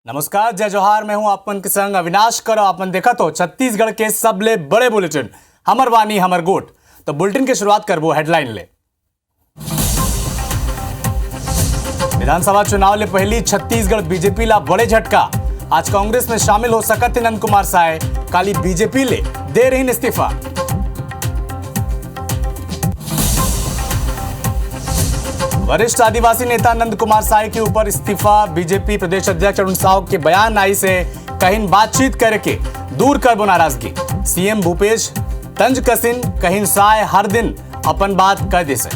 नमस्कार, जय जोहार। मैं हूं आपन के संग अविनाश करो। आपन देखा तो छत्तीसगढ़ के सबले बड़े बुलेटिन हमर वानी हमर गोट। तो बुलेटिन की शुरुआत करबो हेडलाइन ले। विधानसभा चुनाव ले पहली छत्तीसगढ़ बीजेपी ला बड़े झटका। आज कांग्रेस में शामिल हो सकत थे नंद कुमार साय, काली बीजेपी ले दे रही इस्तीफा। वरिष्ठ आदिवासी नेता नंद कुमार साय के ऊपर इस्तीफा। बीजेपी प्रदेश अध्यक्ष अरुण साव के बयान आई से कहीं बातचीत करके दूर कर बो नाराजगी। सीएम भूपेश तंज कसिन कहीं साय हर दिन अपन बात कह दे से।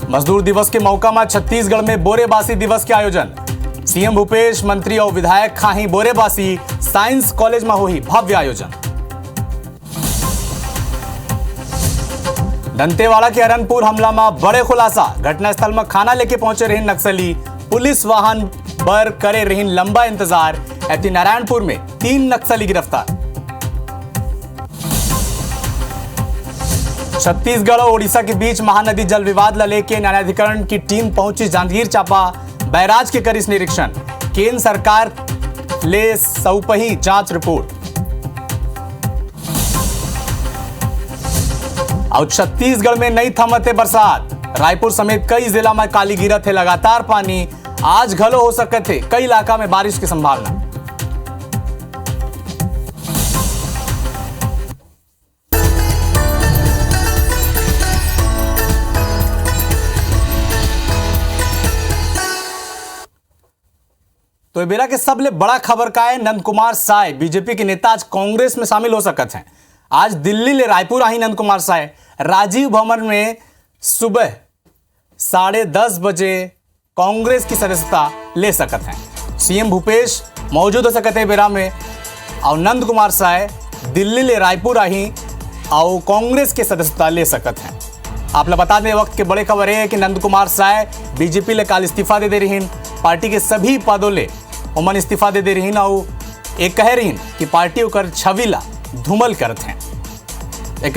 मजदूर दिवस के मौका में छत्तीसगढ़ में बोरेबासी दिवस के आयोजन। सीएम भूपेश, मंत्री और विधायक खाही बोरेबासी। साइंस कॉलेज में हुई भव्य आयोजन। दंतेवाड़ा के अरनपुर हमला में बड़े खुलासा। घटनास्थल में खाना लेके पहुंचे रही नक्सली। पुलिस वाहन पर करे रही लंबा इंतजार। ऐति नारायणपुर में 3 नक्सली गिरफ्तार। छत्तीसगढ़ और ओडिशा के बीच महानदी जल विवाद ला लेके न्यायाधिकरण की टीम पहुंची जांजगीर चांपा। बैराज के करिस निरीक्षण। केंद्र सरकार ले सौपही जांच रिपोर्ट। और छत्तीसगढ़ में नहीं थमते बरसात। रायपुर समेत कई जिला में काली गिरत है लगातार पानी। आज घलो हो सकते थे कई इलाका में बारिश की संभावना। तो बेरा के सबले बड़ा खबर का है, नंद कुमार साय बीजेपी के नेता आज कांग्रेस में शामिल हो सकते हैं। आज दिल्ली ले रायपुर आई नंद कुमार साय। राजीव भवन में सुबह 10:30 बजे कांग्रेस की सदस्यता ले सकते हैं। सीएम भूपेश मौजूद हो सकते हैं बेरा में। और नंद कुमार साय दिल्ली ले रायपुर आई और कांग्रेस की सदस्यता ले सकते हैं। आप लोग बता दें, वक्त के बड़े खबर है कि नंद कुमार साय बीजेपी ले काल इस्तीफा दे रही। पार्टी के सभी पदों ले उमन इस्तीफा दे रही और एक कह रही कि पार्टी ओकर छवि ला धूमल करते हैं। एक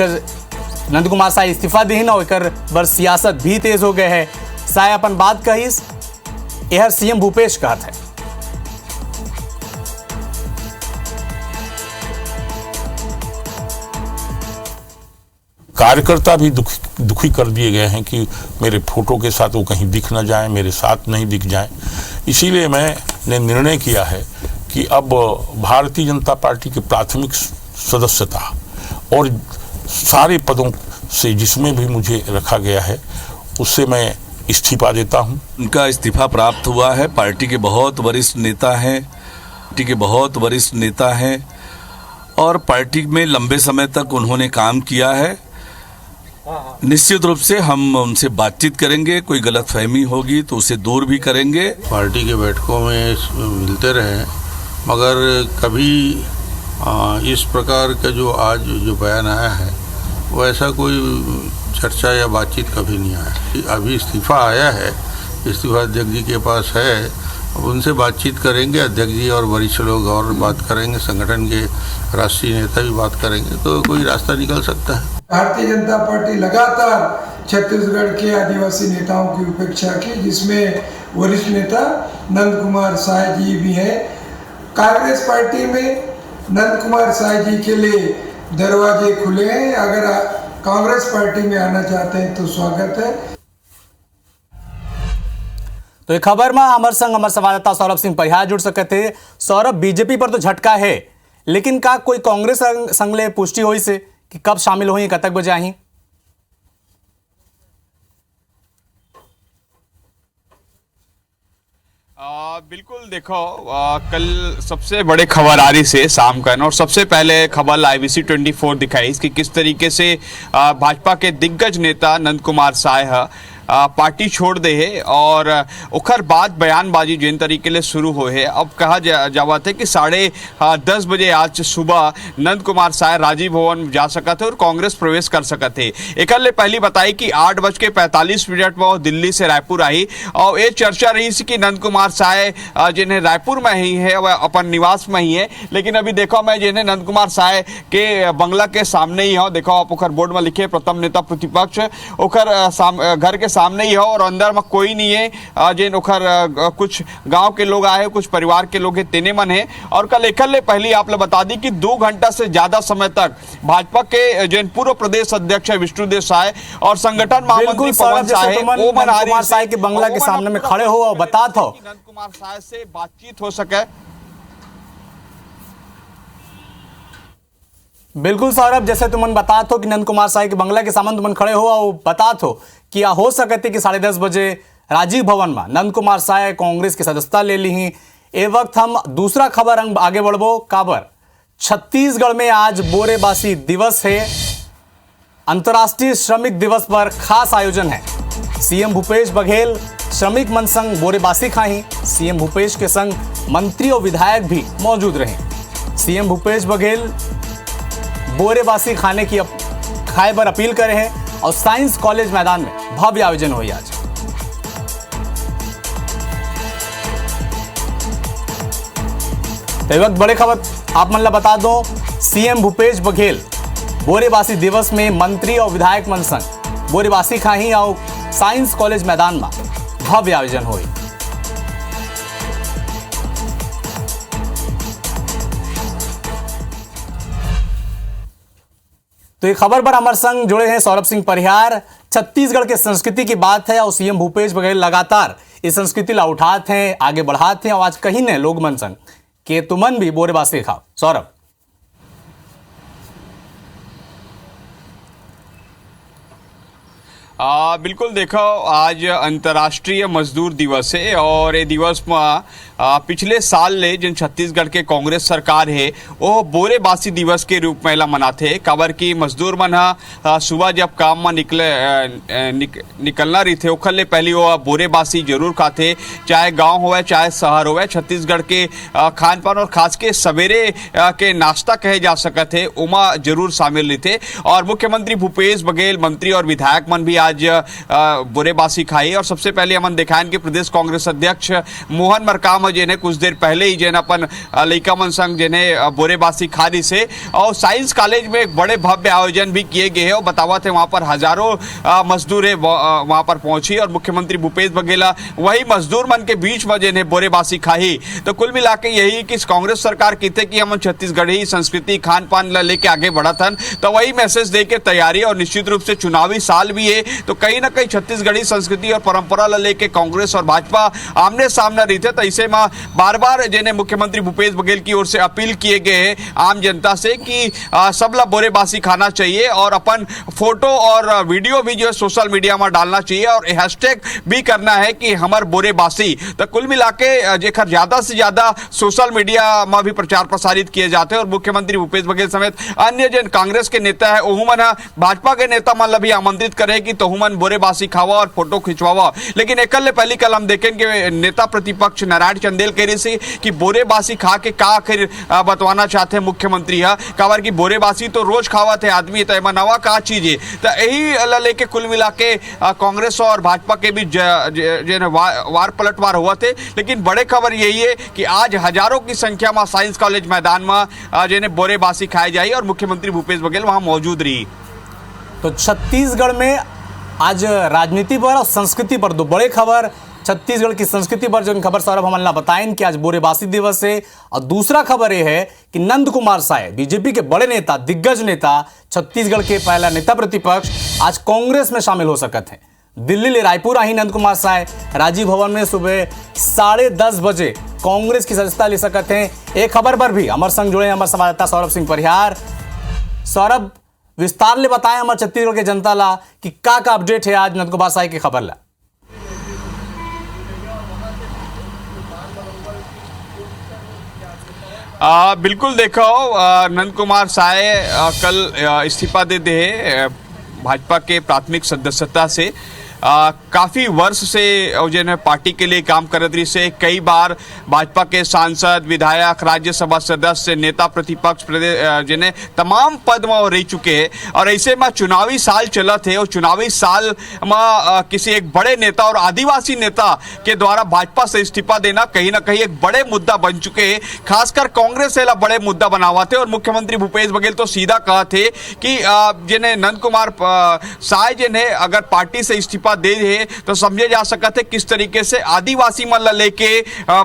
नंद कुमार साय इस्तीफा दीन और एक बर सियासत भी तेज हो गए है। साय अपन बात कहिस, यह सीएम भूपेश कहत है। कार्यकर्ता भी दुखी कर दिए गए हैं कि मेरे फोटो के साथ वो कहीं दिख न जाए, मेरे साथ नहीं दिख जाए। इसीलिए मैंने निर्णय किया है कि अब भारतीय जनता पार्टी की प्राथमिक सदस्यता और सारे पदों से जिसमें भी मुझे रखा गया है उससे मैं इस्तीफा देता हूं। उनका इस्तीफा प्राप्त हुआ है। पार्टी के बहुत वरिष्ठ नेता हैं और पार्टी में लंबे समय तक उन्होंने काम किया है। निश्चित रूप से हम उनसे बातचीत करेंगे, कोई गलतफहमी होगी तो उसे दूर भी करेंगे। पार्टी के बैठकों में मिलते रहे, मगर कभी इस प्रकार का जो आज जो बयान आया है वैसा कोई चर्चा या बातचीत कभी नहीं आया। अभी इस्तीफा आया है, इस्तीफा अध्यक्ष जी के पास है, उनसे बातचीत करेंगे। अध्यक्ष जी और वरिष्ठ लोग और बात करेंगे, संगठन के राष्ट्रीय नेता भी बात करेंगे, तो कोई रास्ता निकल सकता है। भारतीय जनता पार्टी लगातार छत्तीसगढ़ के आदिवासी नेताओं की उपेक्षा की, जिसमें वरिष्ठ नेता नंद कुमार साय जी भी हैं। कांग्रेस पार्टी में नंद कुमार साय जी के लिए दरवाजे खुले हैं। अगर कांग्रेस पार्टी में आना चाहते हैं तो स्वागत है। तो एक खबर में हमारे संग हमारे संवाददाता सौरभ सिंह परिहार जुड़ सकते थे। सौरभ, बीजेपी पर तो झटका है, लेकिन का कोई कांग्रेस संग ले पुष्टि हुई से कि कब शामिल हुई, कतक बजे आई? बिल्कुल, देखो कल सबसे बड़े खबर आ रही से शाम का, और सबसे पहले खबर IBC 24 दिखाई कि किस तरीके से भाजपा के दिग्गज नेता नंद कुमार साय पार्टी छोड़ दे है और ओखर बाद बयानबाजी जिन तरीके ले शुरू हो है। अब कहा जावत है कि 10:30 बजे आज सुबह नंद कुमार साय राजीव भवन जा सकते थे और कांग्रेस प्रवेश कर सकते थे। एक पहली बताई कि 8:45 में वो दिल्ली से रायपुर आई और ये चर्चा रही कि नंद कुमार साय जिन्हें रायपुर में ही है वह अपन निवास में ही है। लेकिन अभी देखो मैं जिन्हें नंद कुमार साय के बंगला के सामने ही हूँ। देखो आप ओखर बोर्ड में लिखे प्रथम नेता प्रतिपक्ष, ओखर घर के सामने ही है और अंदर में कोई नहीं है। जिन ओखर कुछ गांव के लोग आए, कुछ परिवार के लोग तेने मन है। और कल एकल पहले आप लोग बता दी कि 2 घंटा से ज्यादा समय तक भाजपा के जिन पूर्व प्रदेश अध्यक्ष है विष्णुदेव साय और संगठन महामंत्री पवन साय नंद कुमार साय के बंगला के सामने में खड़े हो और बता था नंद कुमार साय से बातचीत हो सके। बिल्कुल सौरभ, जैसे तुमन बता थो कि नंद कुमार साय के बंगला के सामने तुमन खड़े हो और बता थो कि हो सकते कि 10:30 बजे राजीव भवन में नंद कुमार साय कांग्रेस की सदस्यता ले ली ही। ए वक्त हम दूसरा खबर अंग आगे बढ़बो। काबर छत्तीसगढ़ में आज बोरेबासी दिवस है। अंतर्राष्ट्रीय श्रमिक दिवस पर खास आयोजन है। सीएम भूपेश बघेल श्रमिक मन संग बोरेबासी खाही। सीएम भूपेश के संग मंत्री और विधायक भी मौजूद रहे। सीएम भूपेश बघेल बोरेबासी खाने की खाए पर अपील करे हैं और साइंस कॉलेज मैदान में भव्य आयोजन हुई आज। तो वक्त बड़े खबर आप मन ला बता दो, सीएम भूपेश बघेल बोरेबासी दिवस में मंत्री और विधायक मन संग बोरेबासी खाही और साइंस कॉलेज मैदान में भव्य आयोजन हुई। तो ये खबर पर हमारे संग जुड़े हैं सौरभ सिंह परिहार। छत्तीसगढ़ के संस्कृति की बात है और सीएम भूपेश बघेल लगातार इस संस्कृति ला उठाते हैं, आगे बढ़ाते हैं और आज कहीं ने लोग मन संग के तुमन भी बोरेबासी खाओ। सौरभ, बिल्कुल देखो, आज अंतर्राष्ट्रीय मजदूर दिवस है और ये दिवस में पिछले साल ले जिन छत्तीसगढ़ के कांग्रेस सरकार है वो बोरेबासी दिवस के रूप में ला मनाते। काबर की मजदूर मन सुबह जब काम में निकलना रही थे ओखर ले पहले वो बोरेबासी जरूर खाते, चाहे गांव होवे चाहे शहर होवे। छत्तीसगढ़ के खान पान और खास के सवेरे के नाश्ता कहे जा सकते है उमा जरूर शामिल रही थे। और मुख्यमंत्री भूपेश बघेल, मंत्री और विधायक मन भी आज बोरेबासी खाई। और सबसे पहले हमन दिखाएं कि प्रदेश कांग्रेस अध्यक्ष मोहन मरकाम जिन्हें कुछ देर पहले ही जिन्हें अपन लइका मन संग जिन्हें बोरेबासी खारी से और साइंस कॉलेज में एक बड़े भव्य आयोजन भी किए गए हैं। और बतावा थे वहां पर हजारों मजदूर वहां पर पहुंची और मुख्यमंत्री भूपेश बघेल वही मजदूर मन के बीच में जिन्हें बोरेबासी खाई। तो कुल मिला के यही कि कांग्रेस सरकार कहते कि हम छत्तीसगढ़ी संस्कृति खान पान लेके आगे बढ़त हन, तो वही मैसेज दे के तैयारी। और निश्चित रूप से चुनावी साल भी है तो कहीं ना कहीं छत्तीसगढ़ी संस्कृति और परंपरा लेके कांग्रेस और भाजपा आमने सामने रही थे। तो इसे में बार बार जिन्हें मुख्यमंत्री भूपेश बघेल की ओर से अपील किए गए हैं आम जनता से कि सबला बोरेबासी खाना चाहिए और अपन फोटो और वीडियो भी जो है सोशल मीडिया में डालना चाहिए और हैशटैग भी करना है कि हमार बोरेबासी। तो कुल मिला के जेखर ज्यादा से ज्यादा सोशल मीडिया में भी प्रचार प्रसारित किए जाते हैं। और मुख्यमंत्री भूपेश बघेल समेत अन्य जिन कांग्रेस के नेता है ओहुमन भाजपा के नेता मन भी आमंत्रित करे कि तोहुमन बोरेबासी खावा और फोटो खिंचवावा। लेकिन एकल पहली कल हम देखेंगे नेता प्रतिपक्ष नारायण चंदेल कह रही से कि बोरेबासी खा के का आखिर बतवाना चाहते हैं मुख्यमंत्री है। काबर की बोरेबासी तो रोज खावा थे आदमी, तो एमा नवा का चीज है। तो यही लेके कुल मिला के कांग्रेस और भाजपा के बीच वार पलटवार हुआ थे। लेकिन बड़े खबर यही है कि आज हजारों की संख्या में साइंस कॉलेज मैदान में जिन्हें बोरेबासी खाई जाए और मुख्यमंत्री भूपेश बघेल वहां मौजूद रही। तो छत्तीसगढ़ में आज राजनीति पर और संस्कृति पर दो बड़े खबर। छत्तीसगढ़ की संस्कृति पर जो खबर सौरभ हमला बताएं कि आज बोरेबासी दिवस है और दूसरा खबर यह है कि नंद कुमार साय बीजेपी के बड़े नेता, दिग्गज नेता, छत्तीसगढ़ के पहला नेता प्रतिपक्ष आज कांग्रेस में शामिल हो सकते हैं। दिल्ली ले रायपुर आई नंद कुमार साय राजीव भवन में सुबह 10:30 बजे कांग्रेस की सदस्यता ले सकते हैं। एक खबर पर भी हमारे संग जुड़े हमारे संवाददाता सौरभ सिंह परिहार। सौरभ, विस्तार ले बताएं हमारे छत्तीसगढ़ के जनता ला कि का अपडेट है आज नंद कुमार साय की खबर ला। बिल्कुल देखो, नंद कुमार साय कल इस्तीफा दे दे भाजपा के प्राथमिक सदस्यता से। काफ़ी वर्ष से जिन्हें पार्टी के लिए काम करत रही से कई बार भाजपा के सांसद, विधायक, राज्यसभा सदस्य, नेता प्रतिपक्ष जिन्हें तमाम पद में रह चुके हैं। और ऐसे में चुनावी साल चला थे और चुनावी साल में किसी एक बड़े नेता और आदिवासी नेता के द्वारा भाजपा से इस्तीफा देना कहीं ना कहीं एक बड़े मुद्दा बन चुके हैं। खासकर कांग्रेस से बड़े मुद्दा बनावा थे और मुख्यमंत्री भूपेश बघेल तो सीधा कहा थे कि जिन्हें नंद कुमार साय जिन्हें अगर पार्टी से इस्तीफा दे है तो समझे जा सकते किस तरीके से आदिवासी मन ला लेके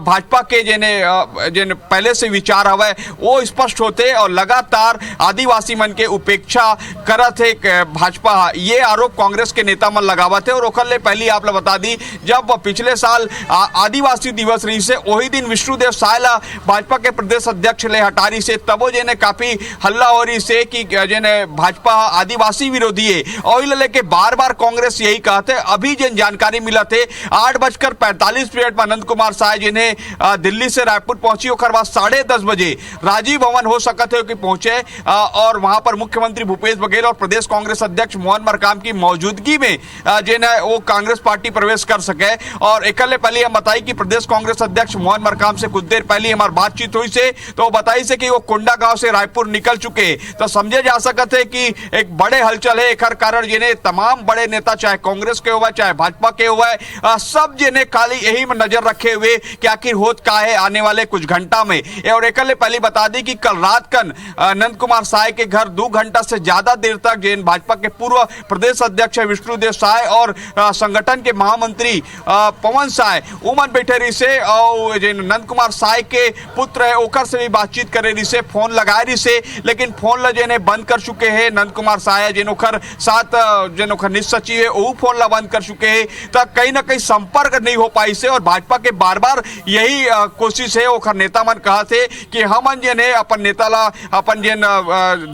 भाजपा के जेने पहले से विचार हवे वो स्पष्ट होते और लगातार आदिवासी मन के उपेक्षा करत है भाजपा। ये आरोप कांग्रेस के नेता मन लगावत है और ओखर ले पहली आप ला बता दी जब पिछले साल आदिवासी दिवस रही से वही दिन विष्णुदेव साय ला भाजपा के प्रदेश अध्यक्ष ले हटारी से तबो जेने काफी हल्ला हो रही से कि जेने भाजपा आदिवासी विरोधी है और लेके बार बार कांग्रेस यही कहते अभी जिन जानकारी मिला थे 8:45 में अनंत कुमार साय जिन्हें दिल्ली से रायपुर पहुंची और बाद 10:30 बजे राजीव भवन हो सकते हो कि पहुंचे और वहां पर मुख्यमंत्री भूपेश बघेल और प्रदेश कांग्रेस अध्यक्ष मोहन मरकाम की मौजूदगी में जिन्हें वो कांग्रेस पार्टी प्रवेश कर सके। और एक पहले हम बताई कि प्रदेश कांग्रेस अध्यक्ष मोहन मरकाम से कुछ देर पहले हमारी बातचीत हुई से तो बताई से कि वो कुंडा गांव से रायपुर निकल चुके तो समझे जा सकते है कि एक बड़े हलचल है एक कारण जिन्हें तमाम बड़े नेता चाहे कांग्रेस के हुआ चाहे भाजपा के हुआ सब जिन्हें खाली यही में नजर रखे हुए कि आखिर होत का है आने वाले कुछ घंटा में। और एक पहले बता दी कि कल रात कन अनंत कुमार साय के घर 2 घंटा से ज्यादा देर तक जिन भाजपा के पूर्व प्रदेश अध्यक्ष विष्णुदेव साय और संगठन के महामंत्री पवन साय उमन बैठे रही से और जिन नंद कुमार साय के पुत्र है ओकर से भी बातचीत करे रही से फोन लगाए रही से लेकिन फोन ला जिन्हें बंद कर चुके हैं नंद कुमार साय जिनोखर साथ जिनोखर निज सचिव है वो फोन ला बंद कर चुके हैं तो कहीं ना कहीं संपर्क नहीं हो पाई से और भाजपा के बार बार यही कोशिश है ओखर नेता मन कहा थे कि हम जिन्हें अपन नेता ला अपन जिन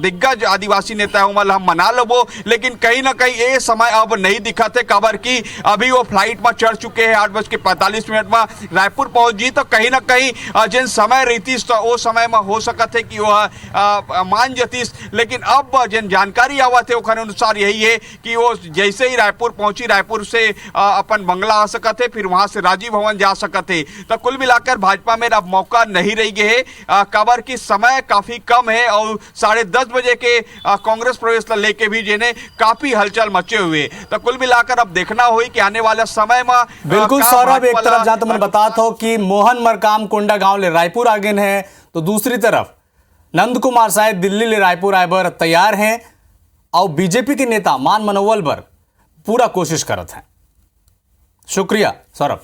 दिग्गज आदिवासी नेता है हम मना लो लेकिन कहीं ना कहीं ये समय अब नहीं दिखा थे खबर की अभी वो फ्लाइट में चढ़ चुके हैं 8:45 में रायपुर पहुंच जी तो कहीं ना कहीं जिन समय रहती तो वो समय में हो सकते कि वह मान जतीस लेकिन अब जिन जानकारी आवत है उसके अनुसार यही है कि वो जैसे ही रायपुर पहुंची रायपुर से अपन बंगला आ सकते फिर वहां से राजीव भवन जा सकते तो कुल मिलाकर भाजपा में अब मौका नहीं रह गए है खबर की समय काफी कम है और 10:30 बजे के कांग्रेस प्रवेश लेके भी जिन्हें काफी हलचल मचे हुए तो कुल मिलाकर अब देखना हुई कि आने वाले समय में बिल्कुल सौरभ एक तरफ जहां तो मैंने बताता हो कि मोहन मरकाम कोंडा गांव ले रायपुर आगे हैं तो दूसरी तरफ नंद कुमार साय दिल्ली ले रायपुर आए बर तैयार हैं और बीजेपी के नेता मान मनोबल पर पूरा कोशिश करत हैं। शुक्रिया सौरभ।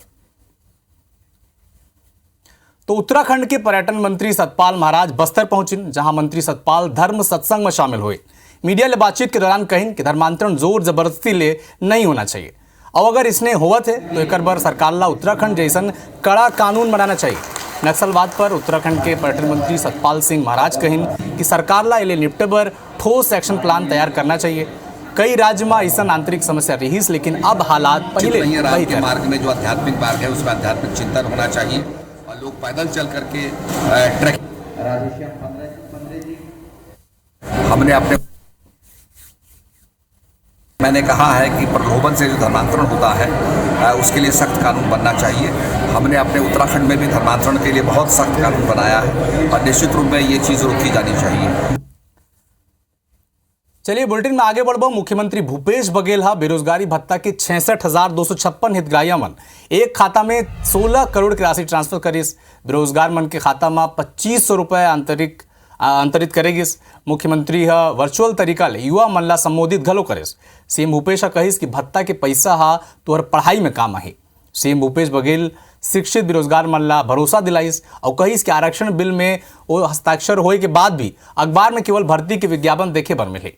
तो उत्तराखंड के पर्यटन मंत्री सतपाल महाराज बस्तर पहुंचे जहां मंत्री सतपाल धर्म सत्संग में शामिल हुए। मीडिया ले बातचीत के दौरान कहीं कि धर्मांतरण जोर जबरदस्ती ले नहीं होना चाहिए और अगर इसने हुआ थे तो एक बार सरकार ला उत्तराखंड जैसन कड़ा कानून बनाना चाहिए। नक्सलवाद पर उत्तराखंड के पर्यटन मंत्री सतपाल सिंह महाराज कहें कि सरकार ला इले निपटे पर ठोस एक्शन प्लान तैयार करना चाहिए। कई राज्य में ऐसा आंतरिक समस्या रही लेकिन अब हालात पहले वही के मार्ग में जो आध्यात्मिक मार्ग है उसमें आध्यात्मिक चिंतन होना चाहिए और लोग पैदल चल करके ट्रैक मैंने कहा है कि प्रलोभन से जो धर्मांतरण होता है उसके लिए सख्त कानून बनना चाहिए। हमने अपने उत्तराखंड में भी धर्मांतरण के लिए बहुत सख्त कानून बनाया है और निश्चित रूप में ये चीज़ रोकी जानी चाहिए। चलिए बुलेटिन में आगे बढ़ो। मुख्यमंत्री भूपेश बघेल बेरोजगारी भत्ता के 66,256 हितग्राहियों मन एक खाता में 16 करोड़ की राशि ट्रांसफर करीस। बेरोजगार मन के खाता में 2500 रुपये अंतरित करेगी। मुख्यमंत्री वर्चुअल तरीका ले युवा मन ला संबोधित घलो करेस। सीएम भूपेश कहिस कि भत्ता के पैसा तोहर पढ़ाई में काम आहे। सीएम भूपेश बघेल शिक्षित बेरोजगार मन ला भरोसा दिलाइस और कहिस कि आरक्षण बिल में वो हस्ताक्षर होए के बाद भी अखबार में केवल भर्ती के विज्ञापन देखे बर मिले।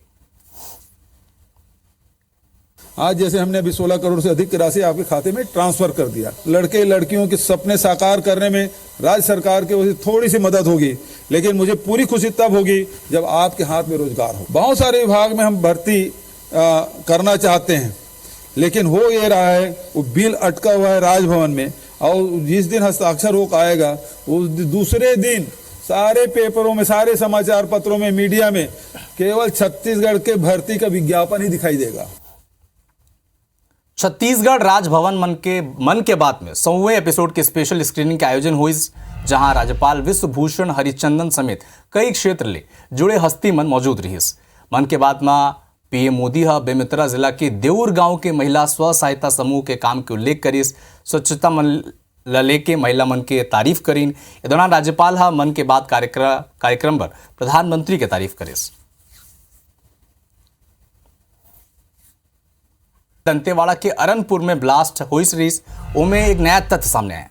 आज जैसे हमने अभी 16 करोड़ से अधिक की राशि आपके खाते में ट्रांसफर कर दिया। लड़के लड़कियों के सपने साकार करने में राज्य सरकार की वजह से थोड़ी सी मदद होगी लेकिन मुझे पूरी खुशी तब होगी जब आपके हाथ में रोजगार हो। बहुत सारे विभाग में हम भर्ती करना चाहते हैं लेकिन हो ये रहा है वो बिल अटका हुआ है राजभवन में और जिस दिन हस्ताक्षर हो आएगा उस दूसरे दिन सारे पेपरों में सारे समाचार पत्रों में मीडिया में केवल छत्तीसगढ़ के भर्ती का विज्ञापन ही दिखाई देगा। छत्तीसगढ़ राजभवन मन के बात में 100वें एपिसोड के स्पेशल स्क्रीनिंग का आयोजन हुई जहां राज्यपाल विश्वभूषण हरिचंदन समेत कई क्षेत्र ले जुड़े हस्ती मन मौजूद रही। मन के बात में पीएम मोदी बेमेतरा जिला के देऊर गांव के महिला स्व सहायता समूह के काम के उल्लेख करीस। स्वच्छता मन लेके महिला मन के तारीफ करीन। इस दौरान राज्यपाल मन के बात कार्यक्रम पर प्रधानमंत्री के तारीफ करीस। दंतेवाड़ा के अरनपुर में ब्लास्ट हुई सीरीज ओमें एक नया तथ्य सामने आया।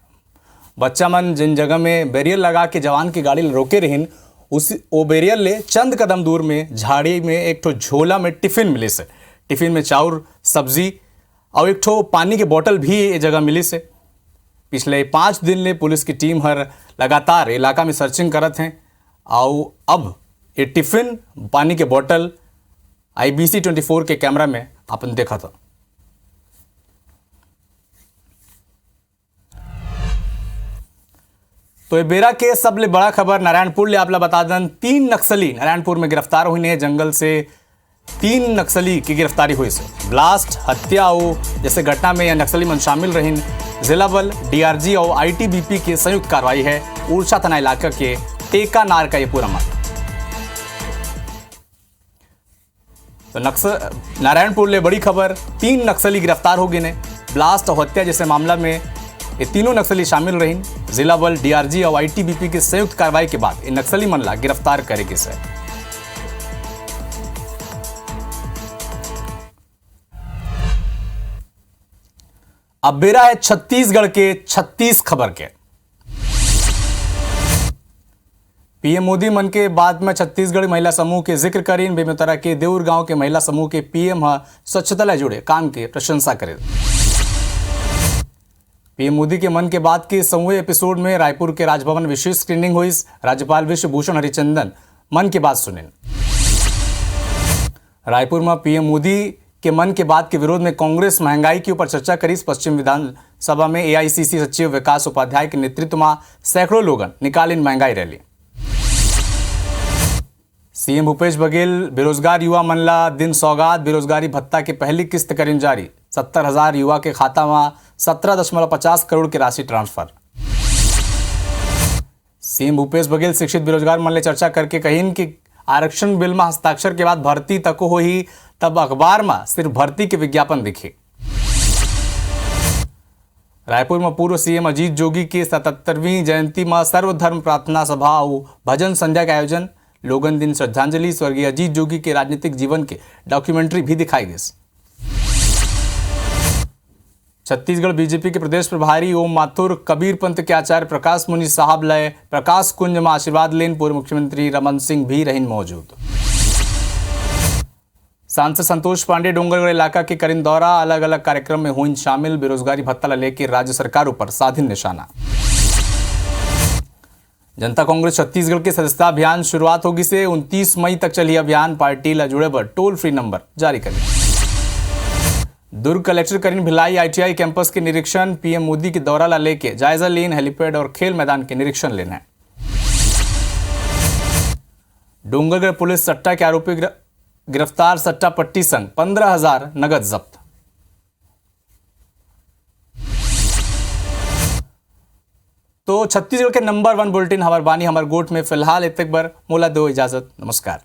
बच्चा मन जिन जगह में बैरियर लगा के जवान की गाड़ी रोके रहीन उस ओ बैरियर ले चंद कदम दूर में झाड़ी में एक ठो झोला में टिफिन मिली से। टिफिन में चाउर सब्जी और एक ठो पानी के बोतल भी ये जगह मिली से। पिछले 5 दिन ले पुलिस की टीम हर लगातार इलाका में सर्चिंग करत हैं और अब ये टिफिन पानी के बोतल IBC 24 के कैमरा में अपन देखा था। तो ये बेरा के सबले बड़ा खबर नारायणपुर ले आपला बता दें 3 नक्सली नारायणपुर में गिरफ्तार हुई ने। जंगल से 3 नक्सली की गिरफ्तारी हुई से। ब्लास्ट हत्या हो जैसे घटना में यह नक्सली मन शामिल रही। जिला बल DRG और ITBP की संयुक्त कार्रवाई है। उड़छा थाना इलाका के टेका नार का ये पूरा मामला। तो नारायणपुर ले बड़ी खबर 3 नक्सली गिरफ्तार हो गए ने। ब्लास्ट और हत्या जैसे मामला में ये तीनों नक्सली शामिल रही। जिला बल DRG और ITBP की संयुक्त कार्रवाई के बाद इन नक्सली मनला गिरफ्तार करेगी से। अब बेरा है छत्तीसगढ़ के 36 खबर के। PM मोदी मन के बाद में छत्तीसगढ़ महिला समूह के जिक्र करीन। बेमेतरा के देउर गांव के महिला समूह के PM स्वच्छता ले जुड़े काम के प्रशंसा करे। PM मोदी के मन के बाद के 100वें एपिसोड में रायपुर के राजभवन विशेष स्क्रीनिंग हुई। राज्यपाल विश्वभूषण हरिचंदन मन की बात सुने। रायपुर में PM मोदी के मन के बात के विरोध में कांग्रेस महंगाई के ऊपर चर्चा करी। पश्चिम विधानसभा में AICC सचिव विकास उपाध्याय के नेतृत्व में सैकड़ों लोगन निकालिन महंगाई रैली। CM भूपेश बघेल बेरोजगार युवा मनला दिन सौगात बेरोजगारी भत्ता के पहली किस्त करीन जारी। 70,000 युवा के खाता में 17.50 करोड़ की राशि ट्रांसफर। CM भूपेश बघेल शिक्षित बेरोजगार मन ले चर्चा करके कहीन कि आरक्षण बिल में हस्ताक्षर के बाद भर्ती तक हो ही तब अखबार में सिर्फ भर्ती के विज्ञापन दिखे। रायपुर में पूर्व CM अजीत जोगी की 77वीं जयंती में सर्वधर्म प्रार्थना सभा और भजन संध्या का आयोजन। लोगन दिन श्रद्धांजलि स्वर्गीय अजीत जोगी के राजनीतिक जीवन के डॉक्यूमेंट्री भी दिखाई गई। छत्तीसगढ़ बीजेपी के प्रदेश प्रभारी ओम माथुर कबीर पंथ के आचार्य प्रकाश मुनि साहब लय प्रकाश कुंज में आशीर्वाद लेन। पूर्व मुख्यमंत्री रमन सिंह भी रहीन मौजूद। सांसद संतोष पांडे डोंगरगढ़ इलाका के करीन दौरा। अलग अलग कार्यक्रम में हुई शामिल। बेरोजगारी भत्ता लेकर राज्य सरकार ऊपर साधिन निशाना। जनता कांग्रेस छत्तीसगढ़ के सदस्यता अभियान शुरुआत होगी से 29 मई तक चली अभियान। पार्टी ला जुड़े पर टोल फ्री नंबर जारी करें। दुर्ग कलेक्टर करीन भिलाई ITI कैंपस के निरीक्षण। PM मोदी के दौरा ला लेके जायजा लेन। हेलीपैड और खेल मैदान के निरीक्षण लेना है। डोंगरगढ़ पुलिस सट्टा के आरोपी गिरफ्तार। सट्टा पट्टी संग 15,000 नगद जब्त। तो छत्तीसगढ़ के नंबर 1 बुलेटिन हमार बानी हमार गोट में फिलहाल इतक बर मोला दो इजाजत। नमस्कार।